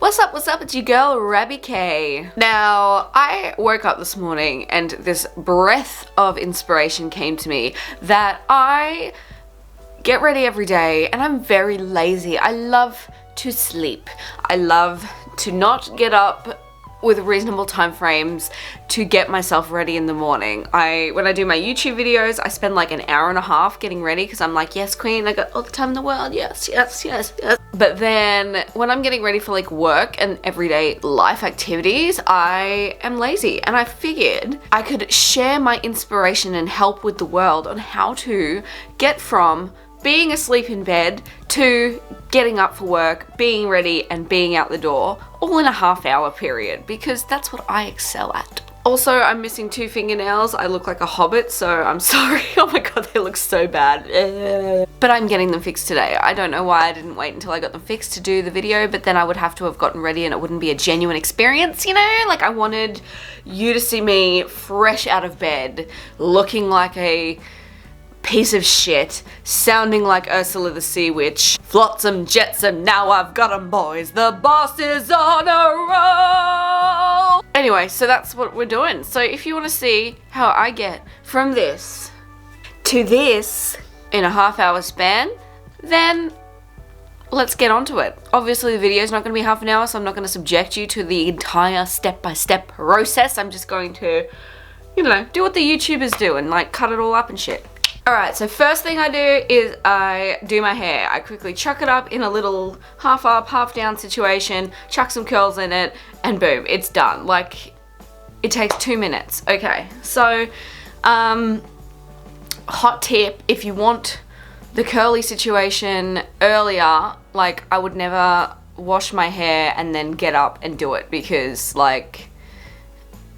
What's up, it's your girl, Rabby K. Now, I woke up this morning and this breath of inspiration came to me that I get ready every day and I'm very lazy. I love to sleep. I love to not get up with reasonable time frames to get myself ready in the morning. When I do my YouTube videos, I spend like an hour and a half getting ready because I'm like, yes queen, I got all the time in the world, yes. But then when I'm getting ready for like work and everyday life activities, I am lazy, and I figured I could share my inspiration and help with the world on how to get from being asleep in bed to getting up for work, being ready, and being out the door all in a half-hour period, because that's what I excel at. Also, I'm missing 2 fingernails. I look like a hobbit, so I'm sorry. Oh my god, they look so bad. But I'm getting them fixed today. I don't know why I didn't wait until I got them fixed to do the video, but then I would have to have gotten ready and it wouldn't be a genuine experience, you know? Like, I wanted you to see me fresh out of bed, looking like a piece of shit, sounding like Ursula the Sea Witch. Flotsam, jetsam, now I've got 'em boys, the boss is on a roll! Anyway, so that's what we're doing. So if you want to see how I get from this to this in a half-hour span, then let's get onto it. Obviously the video is not going to be half an hour, so I'm not going to subject you to the entire step-by-step process. I'm just going to, you know, do what the YouTubers do and like cut it all up and shit. Alright, so first thing I do is I do my hair. I quickly chuck it up in a little half up, half down situation, chuck some curls in it, and boom, it's done. Like, it takes 2 minutes. Okay, so, hot tip, if you want the curly situation earlier, like, I would never wash my hair and then get up and do it, because, like,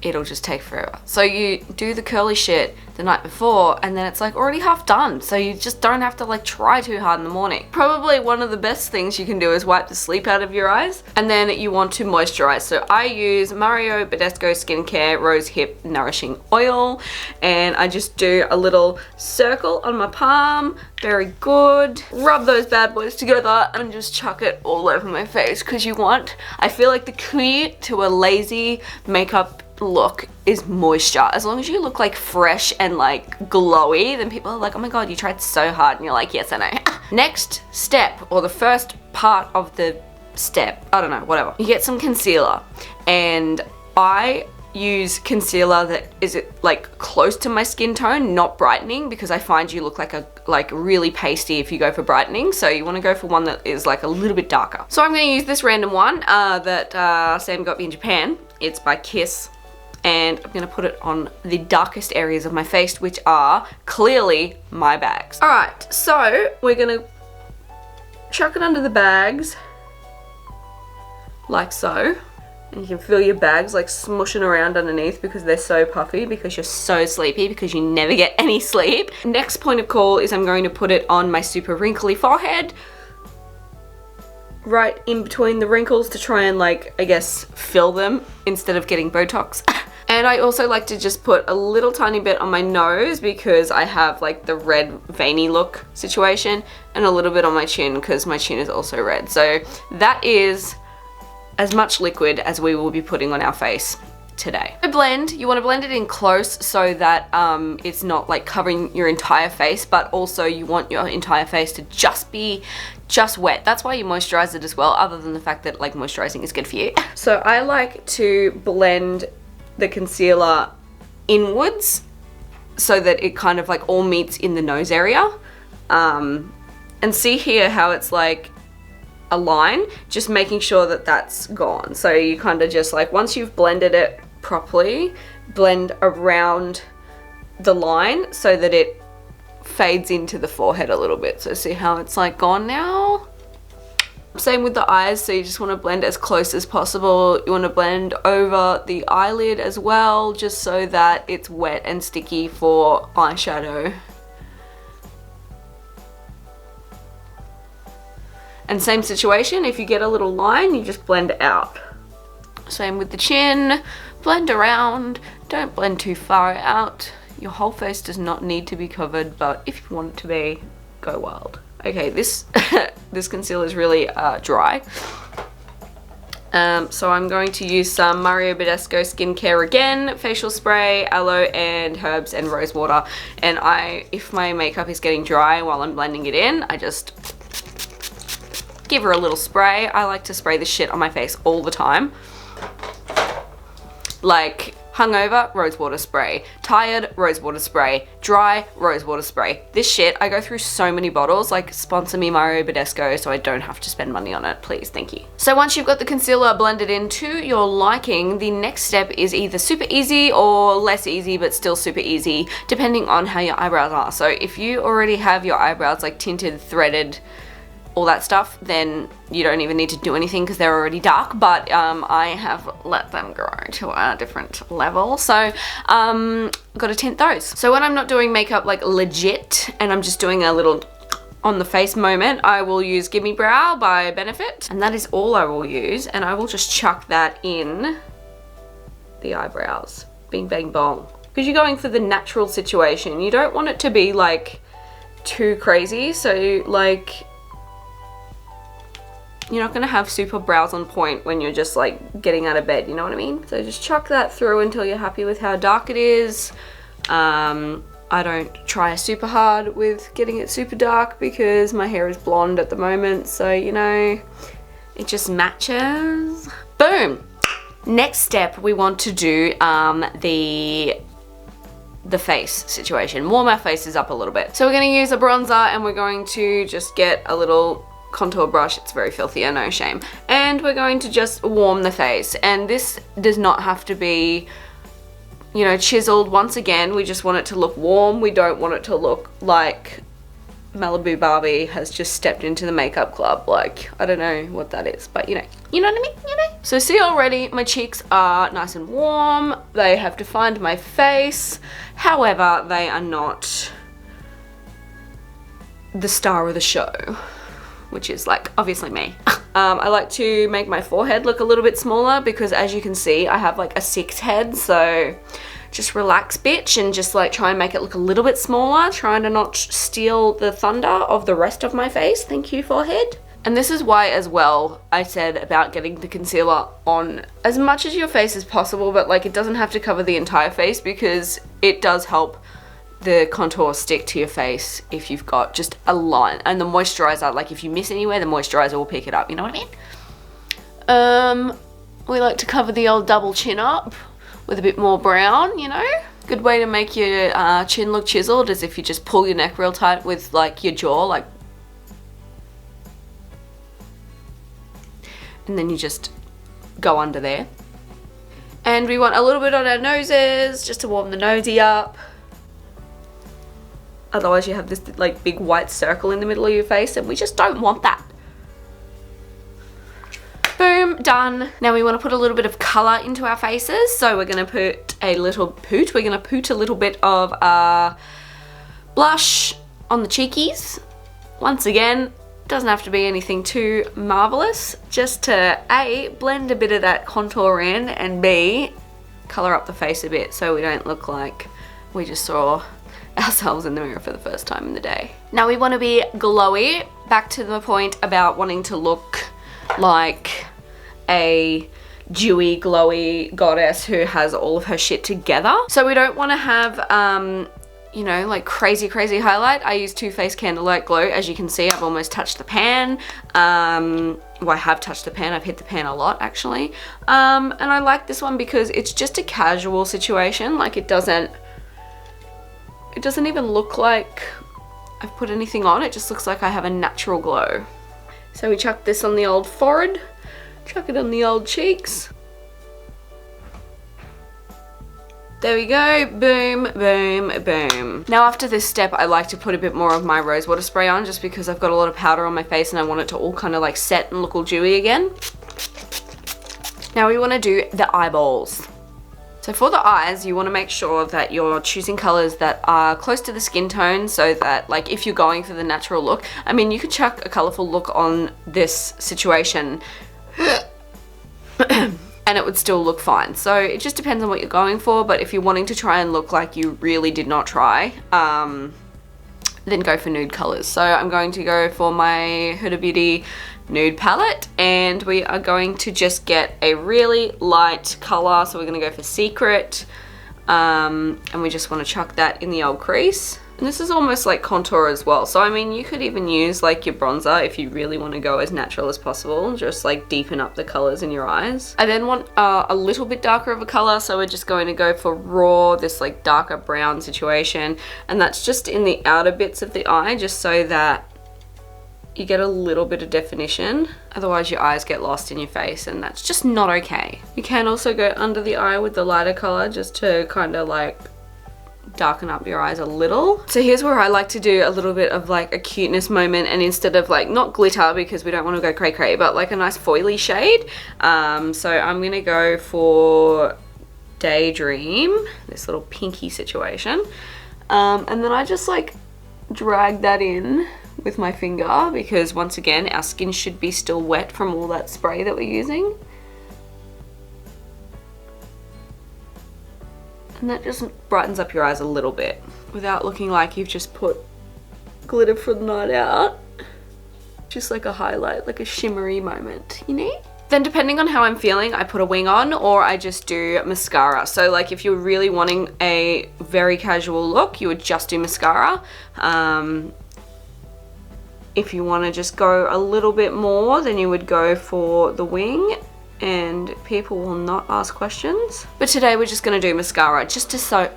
it'll just take forever. So you do the curly shit the night before and then it's like already half done, so you just don't have to like try too hard in the morning. Probably one of the best things you can do is wipe the sleep out of your eyes, and then you want to moisturize. So I use Mario Badescu Skincare Rose Hip Nourishing Oil, and I just do a little circle on my palm. Very good. Rub those bad boys together and just chuck it all over my face, because I feel like the key to a lazy makeup look is moisture. As long as you look like fresh and like glowy, then people are like, oh my god, you tried so hard, and you're like, yes I know. Next step, or the first part of the step, I don't know, whatever, you get some concealer, and I use concealer that is like close to my skin tone, not brightening, because I find you look like really pasty if you go for brightening. So you want to go for one that is like a little bit darker. So I'm going to use this random one that Sam got me in Japan. It's by Kiss, and I'm going to put it on the darkest areas of my face, which are clearly my bags. Alright, so we're going to chuck it under the bags like so. And you can feel your bags like smushing around underneath because they're so puffy, because you're so sleepy, because you never get any sleep. Next point of call is I'm going to put it on my super wrinkly forehead, right in between the wrinkles, to try and like, I guess, fill them instead of getting Botox. And I also like to just put a little tiny bit on my nose because I have like the red veiny look situation, and a little bit on my chin because my chin is also red. So that is as much liquid as we will be putting on our face today. To blend, you want to blend it in close so that it's not like covering your entire face, but also you want your entire face to just be wet. That's why you moisturize it as well, other than the fact that like moisturizing is good for you. So I like to blend the concealer inwards so that it kind of like all meets in the nose area. And see here how it's like a line, just making sure that that's gone. So you kind of just like, once you've blended it properly, blend around the line so that it fades into the forehead a little bit. So see how it's like gone now? Same with the eyes, so you just want to blend as close as possible. You want to blend over the eyelid as well, just so that it's wet and sticky for eyeshadow. And same situation, if you get a little line, you just blend it out. Same with the chin, blend around, don't blend too far out. Your whole face does not need to be covered, but if you want it to be, go wild. Okay, this this concealer is really dry. So I'm going to use some Mario Badescu skincare again, facial spray, aloe and herbs and rose water. And if my makeup is getting dry while I'm blending it in, I just give her a little spray. I like to spray this shit on my face all the time. Like, hungover, rose water spray. Tired, rose water spray. Dry, rose water spray. This shit, I go through so many bottles. Like, sponsor me Mario Badescu so I don't have to spend money on it, please, thank you. So once you've got the concealer blended in to your liking, the next step is either super easy or less easy, but still super easy, depending on how your eyebrows are. So if you already have your eyebrows like tinted, threaded, all that stuff, then you don't even need to do anything because they're already dark, but I have let them grow to a different level, so gotta tint those. So when I'm not doing makeup like legit and I'm just doing a little on the face moment, I will use Gimme Brow by Benefit, and that is all I will use, and I will just chuck that in the eyebrows. Bing bang bong. Because you're going for the natural situation, you don't want it to be like too crazy, so like you're not gonna have super brows on point when you're just like getting out of bed, you know what I mean? So just chuck that through until you're happy with how dark it is. I don't try super hard with getting it super dark because my hair is blonde at the moment, so you know, it just matches. Boom! Next step, we want to do the face situation. Warm our faces up a little bit. So we're gonna use a bronzer and we're going to just get a little contour brush. It's very filthy, I know, shame. And we're going to just warm the face. And this does not have to be, you know, chiseled. Once again, we just want it to look warm. We don't want it to look like Malibu Barbie has just stepped into the makeup club. Like, I don't know what that is, but you know what I mean, you know? So see, already my cheeks are nice and warm. They have defined my face. However, they are not the star of the show, which is like obviously me. I like to make my forehead look a little bit smaller because, as you can see, I have like a 6 head, so just relax, bitch, and just like try and make it look a little bit smaller, trying to not steal the thunder of the rest of my face. Thank you, forehead. And this is why as well I said about getting the concealer on as much as your face as possible, but like it doesn't have to cover the entire face because it does help the contour stick to your face if you've got just a line. And the moisturizer, like if you miss anywhere, the moisturizer will pick it up, you know what I mean? We like to cover the old double chin up with a bit more brown, you know? Good way to make your chin look chiseled is if you just pull your neck real tight with like your jaw, like, and then you just go under there. And we want a little bit on our noses just to warm the nosy up. Otherwise you have this like big white circle in the middle of your face, and we just don't want that. Boom, done. Now we want to put a little bit of color into our faces, so we're going to put a little bit of blush on the cheekies. Once again, doesn't have to be anything too marvelous, just to A, blend a bit of that contour in, and B, color up the face a bit so we don't look like we just saw ourselves in the mirror for the first time in the day. Now we want to be glowy, back to the point about wanting to look like a dewy, glowy goddess who has all of her shit together. So we don't want to have, you know, like crazy highlight. I use Too Faced Candlelight Glow. As you can see, I've almost touched the pan. Well, I have touched the pan. I've hit the pan a lot, actually. And I like this one because it's just a casual situation. Like it doesn't even look like I've put anything on. It just looks like I have a natural glow. So we chuck this on the old forehead, chuck it on the old cheeks. There we go, boom, boom, boom. Now after this step, I like to put a bit more of my rose water spray on just because I've got a lot of powder on my face and I want it to all kind of like set and look all dewy again. Now we want to do the eyeballs. So for the eyes, you want to make sure that you're choosing colors that are close to the skin tone so that, like, if you're going for the natural look, I mean, you could chuck a colorful look on this situation and it would still look fine. So it just depends on what you're going for, but if you're wanting to try and look like you really did not try, then go for nude colors. So I'm going to go for my Huda Beauty nude palette, and we are going to just get a really light color. So we're going to go for Secret, and we just want to chuck that in the old crease. And this is almost like contour as well. So I mean, you could even use like your bronzer if you really want to go as natural as possible, just like deepen up the colors in your eyes. I then want a little bit darker of a color, so we're just going to go for Raw, this like darker brown situation, and that's just in the outer bits of the eye, just so that you get a little bit of definition. Otherwise your eyes get lost in your face, and that's just not okay. You can also go under the eye with the lighter color just to kind of like darken up your eyes a little. So here's where I like to do a little bit of like a cuteness moment, and instead of like, not glitter because we don't want to go cray cray, but like a nice foily shade. So I'm gonna go for Daydream, this little pinky situation. And then I just like drag that in with my finger, because once again our skin should be still wet from all that spray that we're using. And that just brightens up your eyes a little bit without looking like you've just put glitter for the night out. Just like a highlight, like a shimmery moment, you know? Then depending on how I'm feeling, I put a wing on, or I just do mascara. So like if you're really wanting a very casual look, you would just do mascara. If you want to just go a little bit more, then you would go for the wing, and people will not ask questions. But today we're just gonna do mascara just to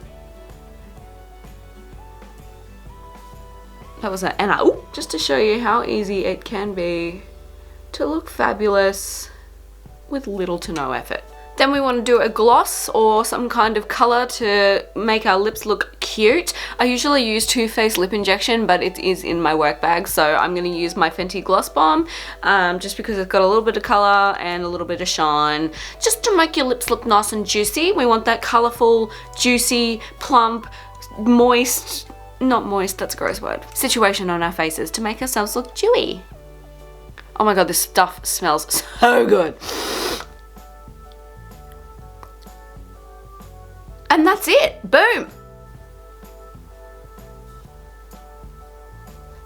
just to show you how easy it can be to look fabulous with little to no effort. Then we want to do a gloss or some kind of color to make our lips look cute. I usually use Too Faced lip injection, but it is in my work bag, so I'm going to use my Fenty Gloss Bomb, just because it's got a little bit of color and a little bit of shine, just to make your lips look nice and juicy. We want that colorful, juicy, plump, moist, not moist, that's a gross word, situation on our faces to make ourselves look dewy. Oh my god, this stuff smells so good. And that's it, boom.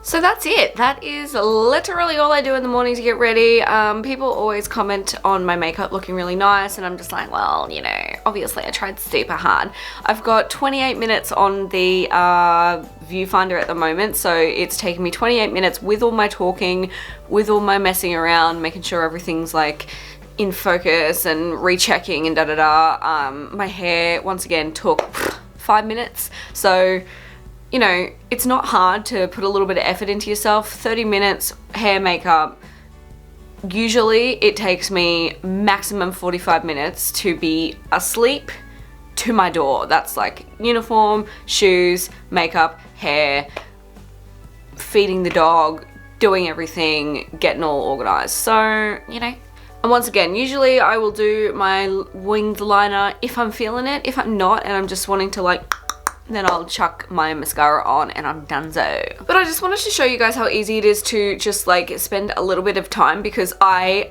So that's it. That is literally all I do in the morning to get ready. People always comment on my makeup looking really nice, and I'm just like, well, you know, obviously I tried super hard. I've got 28 minutes on the viewfinder at the moment, so it's taken me 28 minutes with all my talking, with all my messing around, making sure everything's like in focus and rechecking and da-da-da. My hair, once again, took 5 minutes, so you know, it's not hard to put a little bit of effort into yourself. 30 minutes, hair, makeup. Usually it takes me maximum 45 minutes to be asleep to my door. That's like uniform, shoes, makeup, hair, feeding the dog, doing everything, getting all organized. So, you know, and once again, usually I will do my winged liner if I'm feeling it. If I'm not and I'm just wanting to like, then I'll chuck my mascara on and I'm donezo. But I just wanted to show you guys how easy it is to just like spend a little bit of time, because I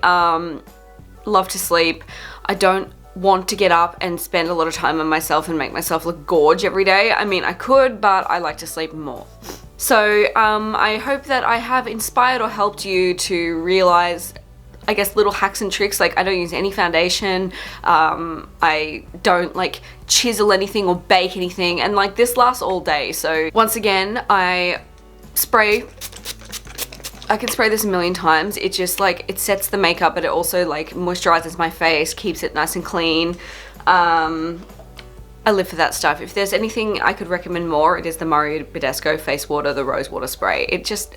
love to sleep. I don't want to get up and spend a lot of time on myself and make myself look gorge every day. I mean, I could, but I like to sleep more. So I hope that I have inspired or helped you to realize, I guess, little hacks and tricks. Like, I don't use any foundation, I don't like chisel anything or bake anything, and like this lasts all day. So once again, I can spray this a million times. It just like, it sets the makeup, but it also like moisturizes my face, keeps it nice and clean. I live for that stuff. If there's anything I could recommend more, it is the Mario Badescu Face Water, the Rose Water Spray. It just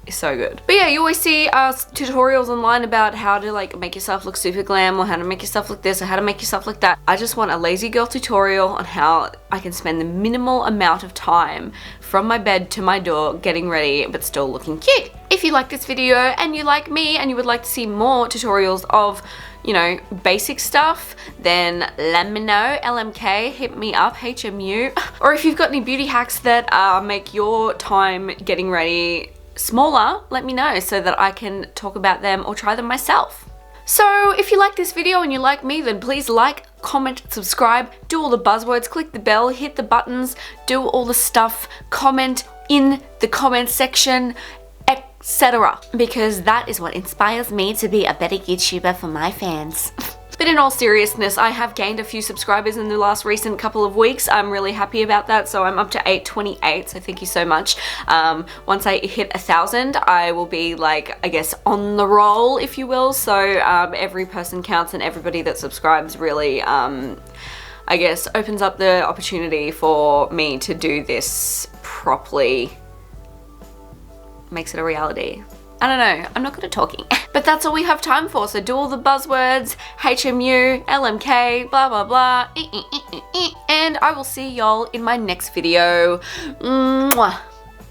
is so good. But yeah, you always see tutorials online about how to like make yourself look super glam, or how to make yourself look this, or how to make yourself look that. I just want a lazy girl tutorial on how I can spend the minimal amount of time from my bed to my door getting ready, but still looking cute. If you like this video and you like me and you would like to see more tutorials of, you know, basic stuff, then let me know. LMK, hit me up, HMU. Or if you've got any beauty hacks that make your time getting ready smaller, let me know so that I can talk about them or try them myself. So if you like this video and you like me, then please like, comment, subscribe, do all the buzzwords, click the bell, hit the buttons, do all the stuff, comment, in the comments section, etc. Because that is what inspires me to be a better YouTuber for my fans. But in all seriousness, I have gained a few subscribers in the last recent couple of weeks. I'm really happy about that. So I'm up to 828, so thank you so much. Once I hit 1,000, I will be like, I guess, on the roll, if you will. So every person counts, and everybody that subscribes really, I guess, opens up the opportunity for me to do this properly. Makes it a reality. I don't know, I'm not good at talking. But that's all we have time for, so do all the buzzwords, HMU, LMK, blah blah blah, and I will see y'all in my next video. Mwah.